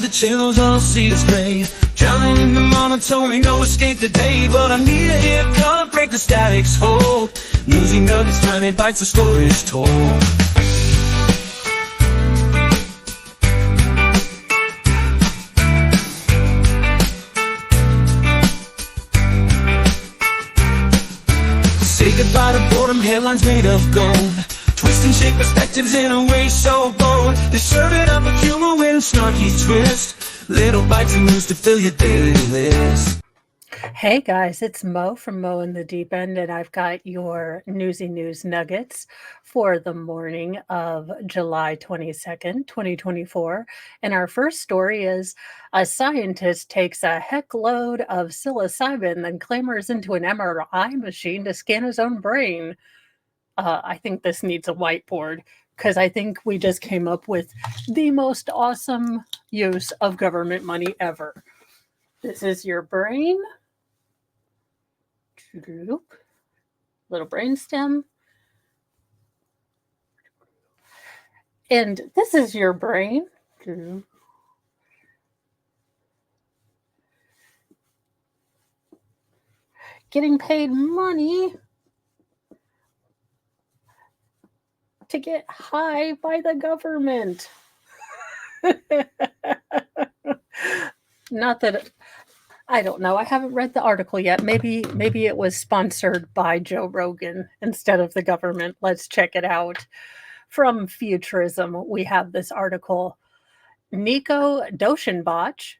the chills, all see is gray. Drowning in the monotone, no escape today. But I need a haircut, break the static's hold. Losing nuggets, time it bites, the story is told. Say goodbye to boredom, headlines made of gold. Twist and shake perspectives in a way so bold. They serve it up with humor with a snarky twist. Little bites and news to fill your daily list. Hey guys, it's Mo from Mo in the Deep End, and I've got your Newsy News Nuggets for the morning of July 22nd, 2024. And our first story is a scientist takes a heck load of psilocybin, then clambers into an MRI machine to scan his own brain. I think this needs a whiteboard because I think we just came up with the most awesome use of government money ever. This is your brain. Little brainstem. And this is your brain. Getting paid money to get high by the government. Not that I don't know. I haven't read the article yet. Maybe it was sponsored by Joe Rogan instead of the government. Let's check it out. From Futurism, we have this article. Nico Doshenbach.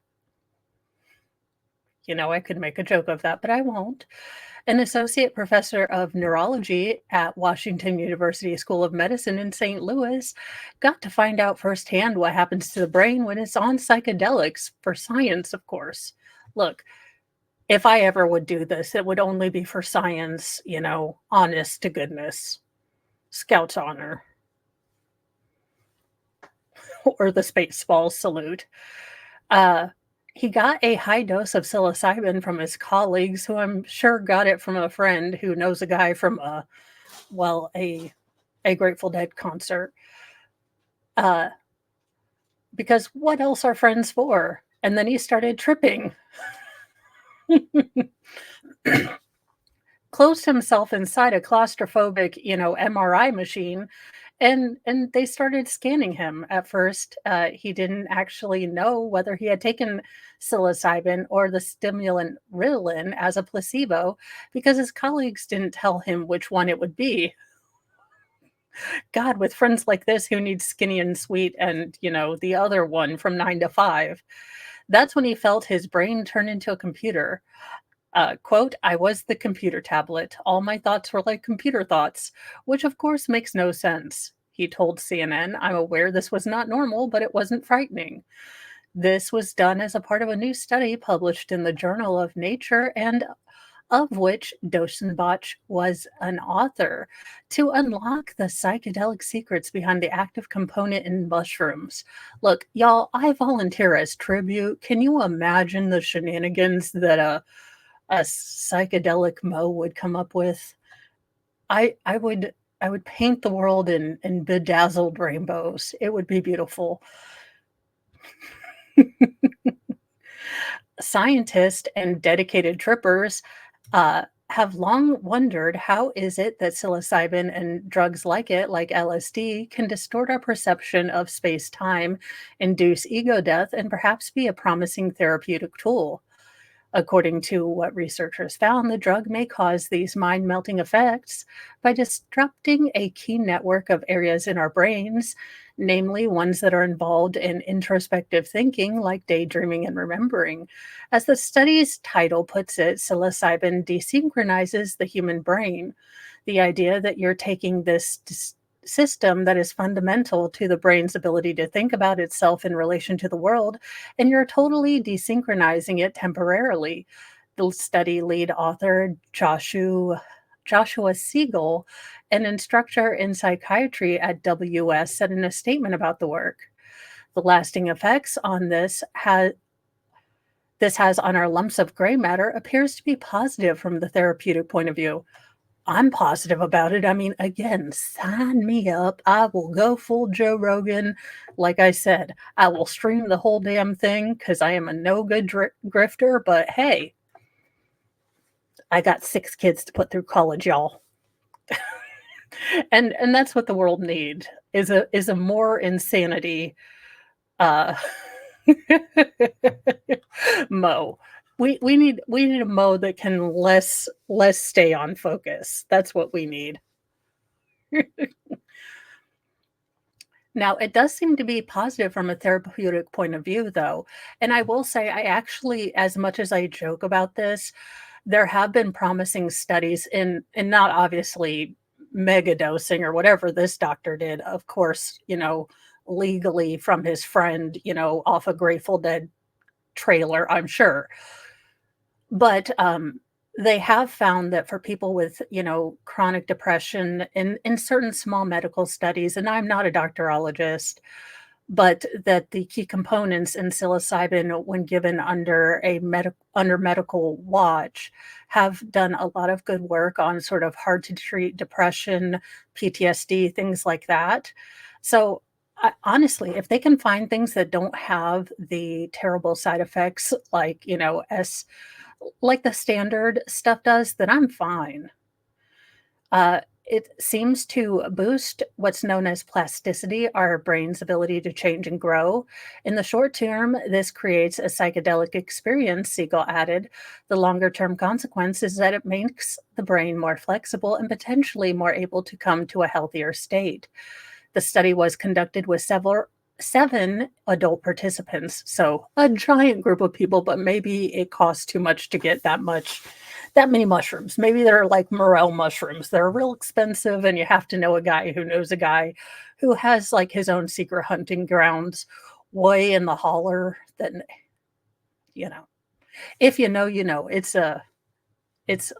I could make a joke of that, but I won't. An associate professor of neurology at Washington University School of Medicine in St. Louis got to find out firsthand what happens to the brain when it's on psychedelics, for science, of course. Look, if I ever would do this, it would only be for science, honest to goodness. Scout's honor. Or the Spaceballs salute. He got a high dose of psilocybin from his colleagues, who I'm sure got it from a friend who knows a guy from a Grateful Dead concert. Because what else are friends for? And then he started tripping. Closed himself inside a claustrophobic, MRI machine. And they started scanning him. At first, he didn't actually know whether he had taken psilocybin or the stimulant Ritalin as a placebo, because his colleagues didn't tell him which one it would be. God, with friends like this who need Skinny and Sweet and, the other one from 9 to 5. That's when he felt his brain turn into a computer. Quote, I was the computer tablet. All my thoughts were like computer thoughts, which of course makes no sense. He told CNN, I'm aware this was not normal, but it wasn't frightening. This was done as a part of a new study published in the Journal of Nature, and of which Doshenbach was an author, to unlock the psychedelic secrets behind the active component in mushrooms. Look, y'all, I volunteer as tribute. Can you imagine the shenanigans that a psychedelic Mo would come up with? I would paint the world in bedazzled rainbows. It would be beautiful. Scientists and dedicated trippers have long wondered, how is it that psilocybin and drugs like it, like LSD, can distort our perception of space-time, induce ego death, and perhaps be a promising therapeutic tool. According to what researchers found, the drug may cause these mind-melting effects by disrupting a key network of areas in our brains, namely ones that are involved in introspective thinking, like daydreaming and remembering. As the study's title puts it, psilocybin desynchronizes the human brain. The idea that you're taking this system that is fundamental to the brain's ability to think about itself in relation to the world, and you're totally desynchronizing it temporarily. The study lead author, Joshua Siegel, an instructor in psychiatry at WS, said in a statement about the work, the lasting effects on this has on our lumps of gray matter appears to be positive from the therapeutic point of view. I'm positive about it. I mean, again, sign me up. I will go full Joe Rogan. Like I said, I will stream the whole damn thing because I am a no good grifter. But hey, I got 6 kids to put through college, y'all. And that's what the world needs is a more insanity uh Mo. We need a Mo that can less stay on focus. That's what we need. Now, it does seem to be positive from a therapeutic point of view, though. And I will say, I actually, as much as I joke about this, there have been promising studies in not obviously mega dosing or whatever this doctor did, of course, legally from his friend, off a Grateful Dead trailer, I'm sure. But they have found that for people with, chronic depression in certain small medical studies, and I'm not a doctorologist, but that the key components in psilocybin, when given under medical watch, have done a lot of good work on sort of hard to treat depression, PTSD, things like that. So honestly, if they can find things that don't have the terrible side effects like like the standard stuff does, then I'm fine. It seems to boost what's known as plasticity, our brain's ability to change and grow. In the short term, this creates a psychedelic experience, Siegel added. The longer term consequence is that it makes the brain more flexible and potentially more able to come to a healthier state. The study was conducted with 7 adult participants, so a giant group of people, but maybe it costs too much to get that many mushrooms. Maybe they're like morel mushrooms. They're real expensive, and you have to know a guy who knows a guy who has like his own secret hunting grounds way in the holler. Then, you know, if you know, you know. It's a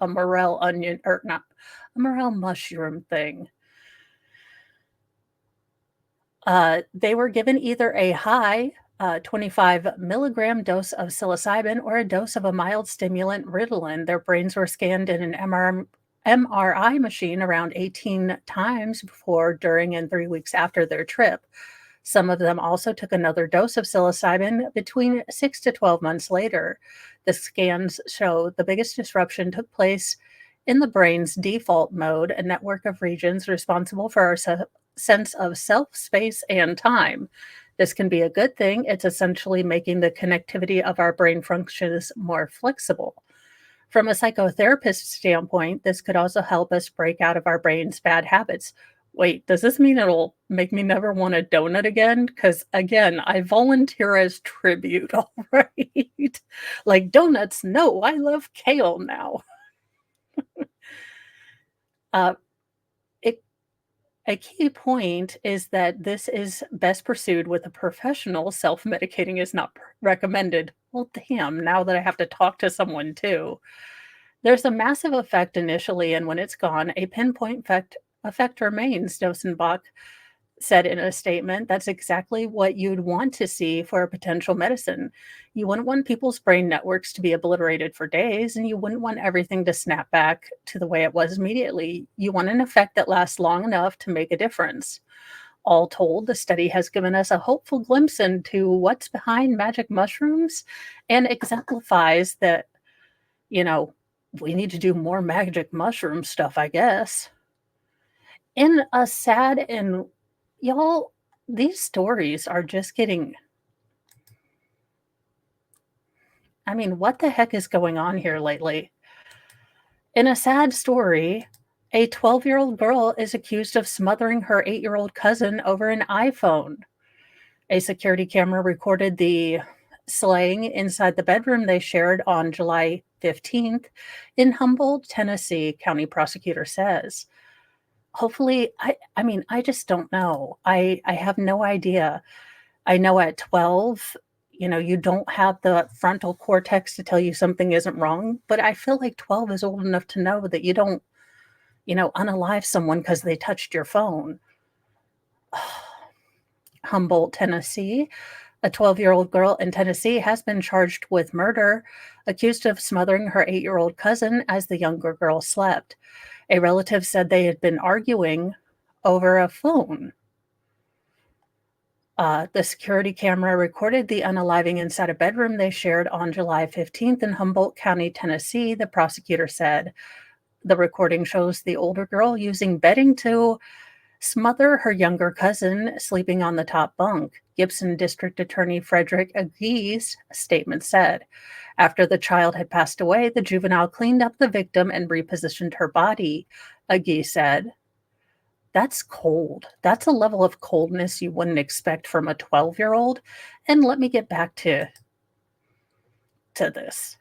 morel onion or not a morel mushroom thing. They were given either a high 25 milligram dose of psilocybin or a dose of a mild stimulant, Ritalin. Their brains were scanned in an MRI machine around 18 times before, during, and 3 weeks after their trip. Some of them also took another dose of psilocybin between 6 to 12 months later. The scans show the biggest disruption took place in the brain's default mode, a network of regions responsible for our sense of self, space, and time. This can be a good thing. It's essentially making the connectivity of our brain functions more flexible. From a psychotherapist standpoint, this could also help us break out of our brain's bad habits. Wait, does this mean it'll make me never want a donut again? Because again, I volunteer as tribute, all right? Like donuts, no, I love kale now. Uh, it A key point is that this is best pursued with a professional. Self-medicating is not recommended. Well, damn, now that I have to talk to someone too. There's a massive effect initially, and when it's gone, a pinpoint effect remains, Dosenbach said in a statement. That's exactly what you'd want to see for a potential medicine. You wouldn't want people's brain networks to be obliterated for days, and you wouldn't want everything to snap back to the way it was immediately. You want an effect that lasts long enough to make a difference. All told, the study has given us a hopeful glimpse into what's behind magic mushrooms and exemplifies that, you know, we need to do more magic mushroom stuff, I guess. In a sad and y'all, these stories are just getting. I mean, what the heck is going on here lately? In a sad story, a 12-year-old girl is accused of smothering her 8-year-old cousin over an iPhone. A security camera recorded the slaying inside the bedroom they shared on July 15th in Humboldt, Tennessee, county prosecutor says. Hopefully, I mean, I just don't know. I have no idea. I know at 12, you don't have the frontal cortex to tell you something isn't wrong, but I feel like 12 is old enough to know that you don't, unalive someone because they touched your phone. Humboldt, Tennessee. A 12-year-old girl in Tennessee has been charged with murder, accused of smothering her 8-year-old cousin as the younger girl slept. A relative said they had been arguing over a phone. The security camera recorded the unaliving inside a bedroom they shared on July 15th in Humboldt County, Tennessee, the prosecutor said. The recording shows the older girl using bedding to smother her younger cousin sleeping on the top bunk, Gibson District Attorney Frederick Agee's statement said. After the child had passed away, the juvenile cleaned up the victim and repositioned her body, Agee said. That's cold. That's a level of coldness you wouldn't expect from a 12-year-old. And let me get back to this.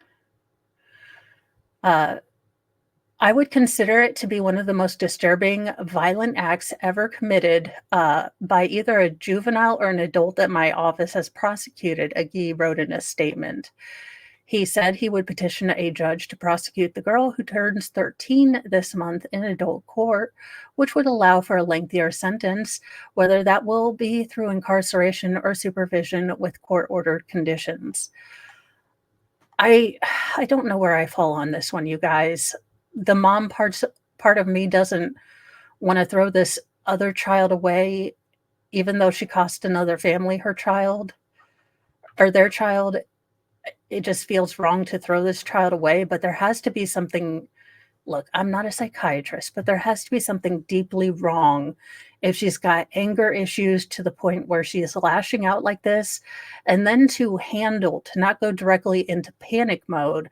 I would consider it to be one of the most disturbing, violent acts ever committed by either a juvenile or an adult that my office has prosecuted, Agee wrote in a statement. He said he would petition a judge to prosecute the girl, who turns 13 this month, in adult court, which would allow for a lengthier sentence, whether that will be through incarceration or supervision with court-ordered conditions. I don't know where I fall on this one, you guys. The mom part of me doesn't want to throw this other child away, even though she cost another family her child or their child. It just feels wrong to throw this child away, but there has to be something. Look, I'm not a psychiatrist, but there has to be something deeply wrong if she's got anger issues to the point where she is lashing out like this, and then to not go directly into panic mode.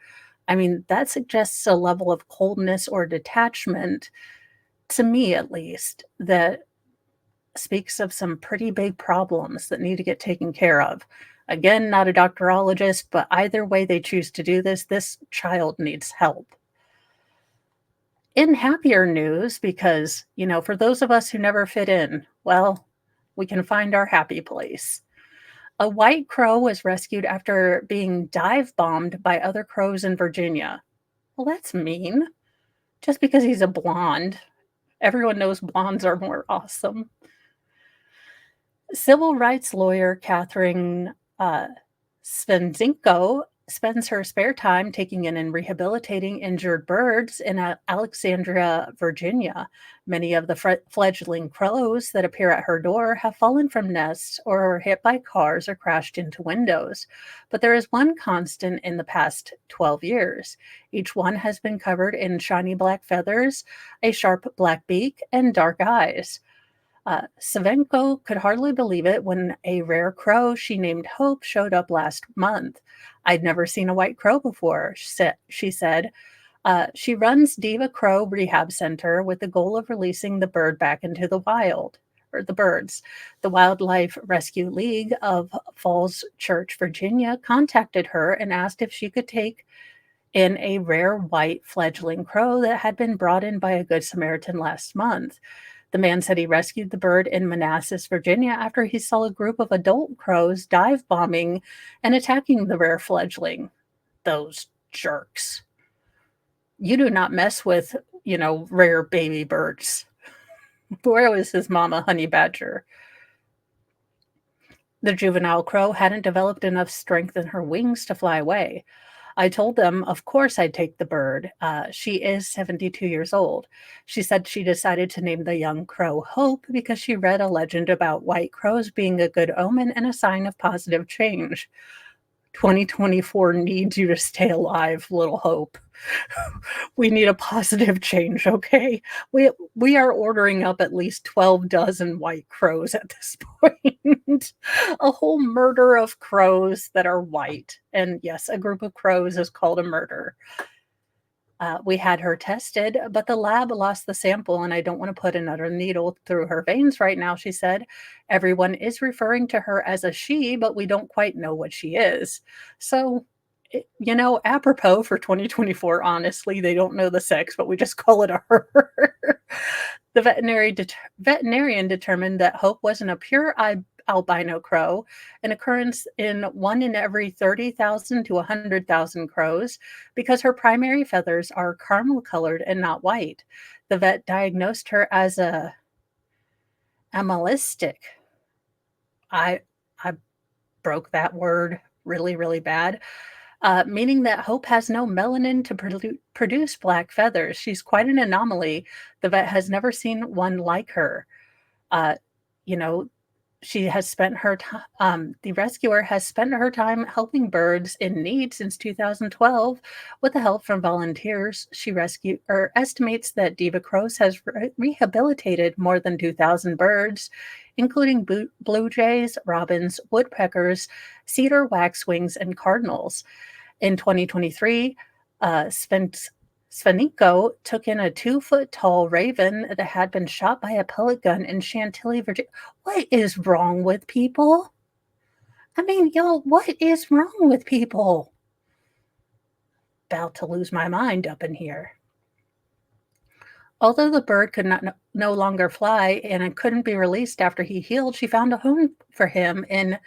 I mean, that suggests a level of coldness or detachment, to me at least, that speaks of some pretty big problems that need to get taken care of. Again, not a doctorologist, but either way they choose to do this child needs help. In happier news, because, for those of us who never fit in, well, we can find our happy place. A white crow was rescued after being dive bombed by other crows in Virginia. Well, that's mean. Just because he's a blonde. Everyone knows blondes are more awesome. Civil rights lawyer Catherine Svenzinko spends her spare time taking in and rehabilitating injured birds in Alexandria, Virginia. Many of the fledgling crows that appear at her door have fallen from nests or are hit by cars or crashed into windows. But there is one constant in the past 12 years. Each one has been covered in shiny black feathers, a sharp black beak, and dark eyes. Savenko could hardly believe it when a rare crow she named Hope showed up last month. I'd never seen a white crow before, she said. She runs Diva Crow Rehab Center with the goal of releasing the bird back into the wild, or the birds. The Wildlife Rescue League of Falls Church, Virginia, contacted her and asked if she could take in a rare white fledgling crow that had been brought in by a Good Samaritan last month. The man said he rescued the bird in Manassas, Virginia, after he saw a group of adult crows dive bombing and attacking the rare fledgling. Those jerks. You do not mess with, rare baby birds. Where was his mama, honey badger? The juvenile crow hadn't developed enough strength in her wings to fly away. I told them, of course, I'd take the bird. She is 72 years old. She said she decided to name the young crow Hope because she read a legend about white crows being a good omen and a sign of positive change. 2024 needs you to stay alive, little Hope. We need a positive change, okay? We are ordering up at least 12 dozen white crows at this point. A whole murder of crows that are white. And yes, a group of crows is called a murder. We had her tested, but the lab lost the sample, and I don't want to put another needle through her veins right now, she said. Everyone is referring to her as a she, but we don't quite know what she is. So, apropos for 2024, honestly, they don't know the sex, but we just call it a her. The veterinarian determined that Hope wasn't a pure albino crow, an occurrence in 1 in every 30,000 to 100,000 crows, because her primary feathers are caramel colored and not white. The vet diagnosed her as a amalistic. I broke that word really, really bad. meaning that Hope has no melanin to produce black feathers. She's quite an anomaly. The vet has never seen one like her. Uh, you know, she has spent her time, the rescuer has spent her time helping birds in need since 2012 with the help from volunteers. She rescued or estimates that Diva Crows has rehabilitated more than 2,000 birds, including blue jays, robins, woodpeckers, cedar waxwings, and cardinals. In 2023, Svenico took in a 2-foot tall raven that had been shot by a pellet gun in Chantilly, Virginia. What is wrong with people? I mean, y'all, what is wrong with people? About to lose my mind up in here. Although the bird could no longer fly and it couldn't be released after he healed, she found a home for him in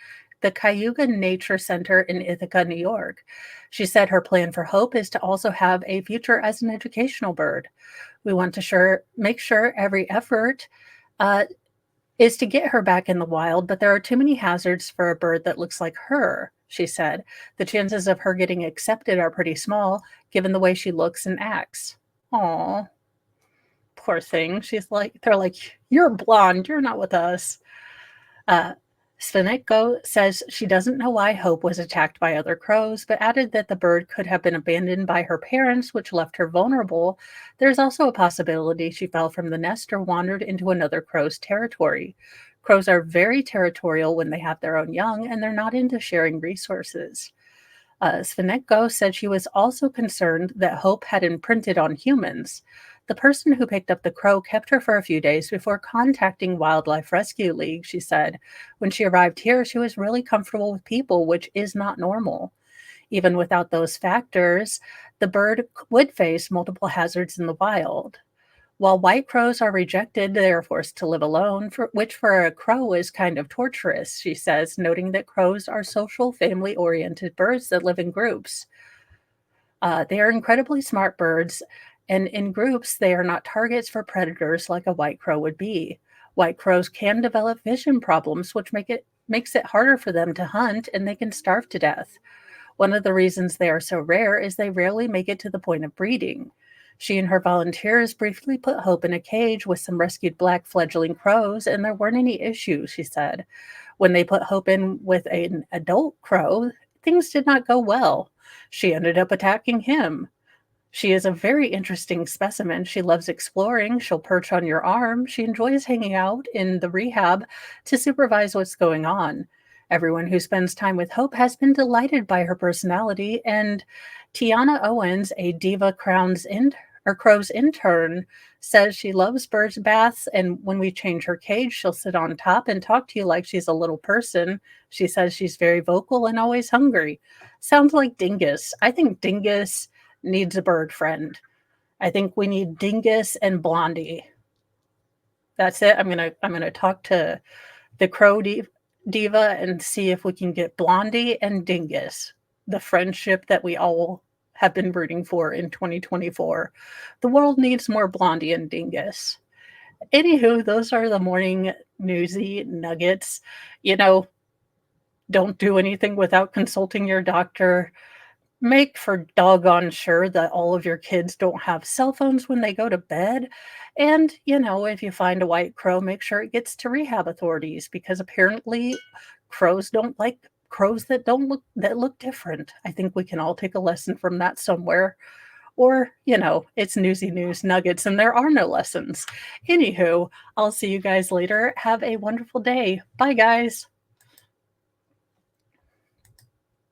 the Cayuga Nature Center in Ithaca, New York. She said her plan for Hope is to also have a future as an educational bird. We want to make sure every effort is to get her back in the wild, but there are too many hazards for a bird that looks like her, she said. The chances of her getting accepted are pretty small, given the way she looks and acts. Aw, poor thing. They're like, you're blonde, you're not with us. Svenetko says she doesn't know why Hope was attacked by other crows, but added that the bird could have been abandoned by her parents, which left her vulnerable. There's also a possibility she fell from the nest or wandered into another crow's territory. Crows are very territorial when they have their own young, and they're not into sharing resources. Svenetko said she was also concerned that Hope had imprinted on humans. The person who picked up the crow kept her for a few days before contacting Wildlife Rescue League, she said. When she arrived here, she was really comfortable with people, which is not normal. Even without those factors, the bird would face multiple hazards in the wild. While white crows are rejected, they are forced to live alone, which for a crow is kind of torturous, she says, noting that crows are social, family-oriented birds that live in groups. They are incredibly smart birds, and in groups, they are not targets for predators like a white crow would be. White crows can develop vision problems, which makes it harder for them to hunt, and they can starve to death. One of the reasons they are so rare is they rarely make it to the point of breeding. She and her volunteers briefly put Hope in a cage with some rescued black fledgling crows, and there weren't any issues, she said. When they put Hope in with an adult crow, things did not go well. She ended up attacking him. She is a very interesting specimen. She loves exploring. She'll perch on your arm. She enjoys hanging out in the rehab to supervise what's going on. Everyone who spends time with Hope has been delighted by her personality, and Tiana Owens, a Diva Crow's intern, says she loves birds baths, and when we change her cage, she'll sit on top and talk to you like she's a little person. She says she's very vocal and always hungry. Sounds like Dingus. I think Dingus needs a bird friend. I think we need Dingus and Blondie. That's it. I'm gonna talk to the Crow Diva and see if we can get Blondie and Dingus, the friendship that we all have been rooting for in 2024. The world needs more Blondie and Dingus. Anywho, those are the morning Newsy nuggets. Don't do anything without consulting your doctor. Make for doggone sure that all of your kids don't have cell phones when they go to bed. And, if you find a white crow, make sure it gets to rehab authorities, because apparently crows don't like crows that look different. I think we can all take a lesson from that somewhere. Or, it's Newsy News Nuggets and there are no lessons. Anywho, I'll see you guys later. Have a wonderful day. Bye, guys.